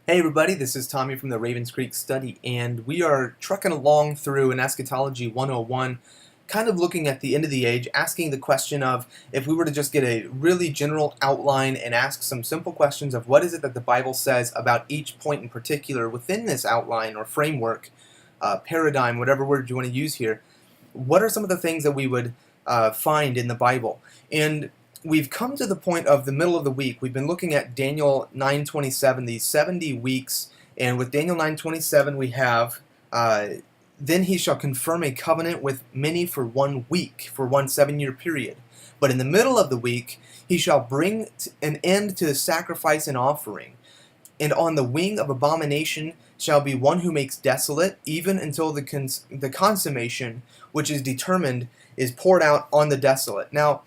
Hey everybody, this is Tommy from the Ravens Creek Study, and we are trucking along through an Eschatology 101, kind of looking at the end of the age, asking the question of if we were to just get a really general outline and ask some simple questions of what is it that the Bible says about each point in particular within this outline or framework, paradigm, whatever word you want to use here, what are some of the things that we would find in the Bible? And we've come to the point of the middle of the week. We've been looking at Daniel 9:27, these 70 weeks, and with Daniel 9:27 we have, then he shall confirm a covenant with many for 1 week, for 1 7-year period. But in the middle of the week he shall bring an end to the sacrifice and offering, and on the wing of abomination shall be one who makes desolate, even until the consummation which is determined is poured out on the desolate. Now,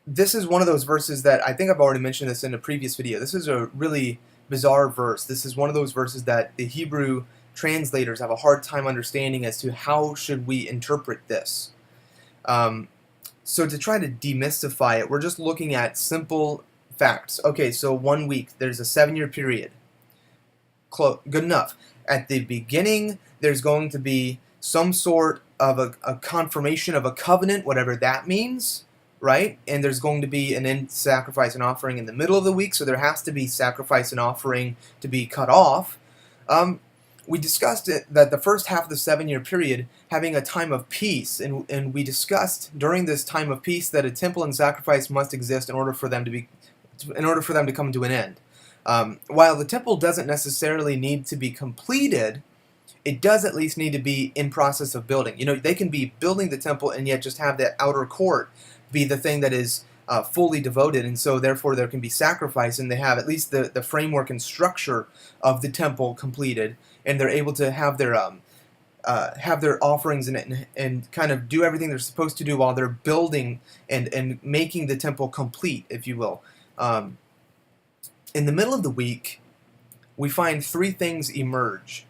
this is one of those verses that I think I've already mentioned this in a previous video. This is a really bizarre verse. This is one of those verses that the Hebrew translators have a hard time understanding as to how should we interpret this. So to try to demystify it, we're just looking at simple facts. Okay, so 1 week, there's a 7-year period. Good enough. At the beginning, there's going to be some sort of a confirmation of a covenant, whatever that means, right? And there's going to be an end sacrifice and offering in the middle of the week, so there has to be sacrifice and offering to be cut off. We discussed that the first half of the 7-year period having a time of peace, and we discussed during this time of peace that a temple and sacrifice must exist in order for them to come to an end. While the temple doesn't necessarily need to be completed, it does at least need to be in process of building. You know, they can be building the temple and yet just have that outer court be the thing that is fully devoted, and so therefore there can be sacrifice, and they have at least the framework and structure of the temple completed, and they're able to have their offerings in it and kind of do everything they're supposed to do while they're building and making the temple complete, if you will. In the middle of the week, we find 3 things emerge.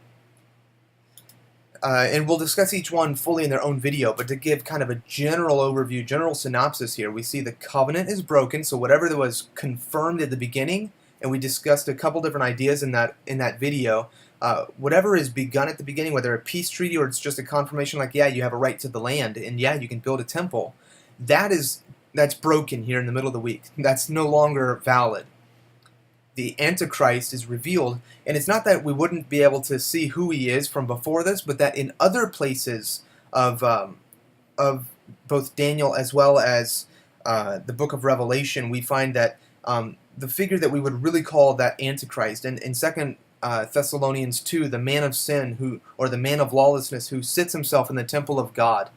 And we'll discuss each one fully in their own video, but to give kind of a general overview, general synopsis here, we see the covenant is broken, so whatever that was confirmed at the beginning, and we discussed a couple different ideas in that video, whatever is begun at the beginning, whether a peace treaty or it's just a confirmation like, yeah, you have a right to the land, and yeah, you can build a temple, that's broken here in the middle of the week. That's no longer valid. The Antichrist is revealed, and it's not that we wouldn't be able to see who he is from before this, but that in other places of both Daniel as well as the book of Revelation, we find that the figure that we would really call that Antichrist, and in 2 Thessalonians 2, the man of sin, or the man of lawlessness, who sits himself in the temple of God,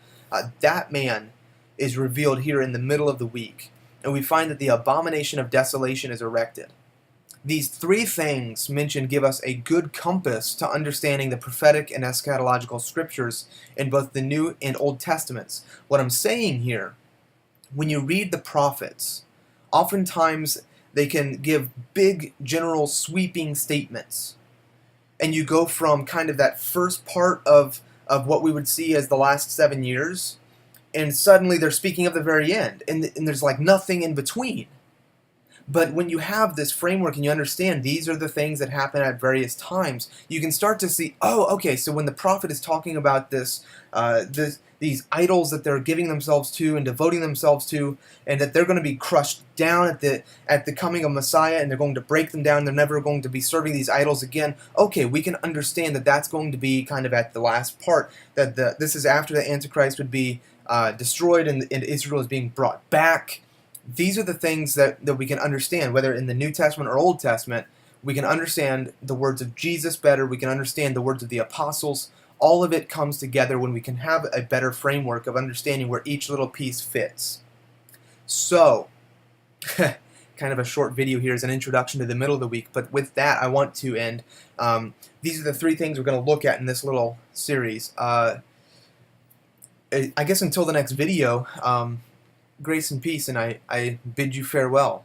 that man is revealed here in the middle of the week, and we find that the abomination of desolation is erected. These 3 things mentioned give us a good compass to understanding the prophetic and eschatological scriptures in both the New and Old Testaments. What I'm saying here, when you read the prophets, oftentimes they can give big, general, sweeping statements. And you go from kind of that first part of what we would see as the last 7 years, and suddenly they're speaking of the very end, and there's like nothing in between. But when you have this framework and you understand these are the things that happen at various times, you can start to see, oh, okay, so when the prophet is talking about these idols that they're giving themselves to and devoting themselves to, and that they're going to be crushed down at the coming of Messiah, and they're going to break them down, they're never going to be serving these idols again, okay, we can understand that that's going to be kind of at the last part, that this is after the Antichrist would be destroyed and Israel is being brought back. These are the things that we can understand, whether in the New Testament or Old Testament. We can understand the words of Jesus better. We can understand the words of the apostles. All of it comes together when we can have a better framework of understanding where each little piece fits. So, kind of a short video here as an introduction to the middle of the week, but with that I want to end. These are the 3 things we're going to look at in this little series. I guess until the next video, grace and peace, and I bid you farewell.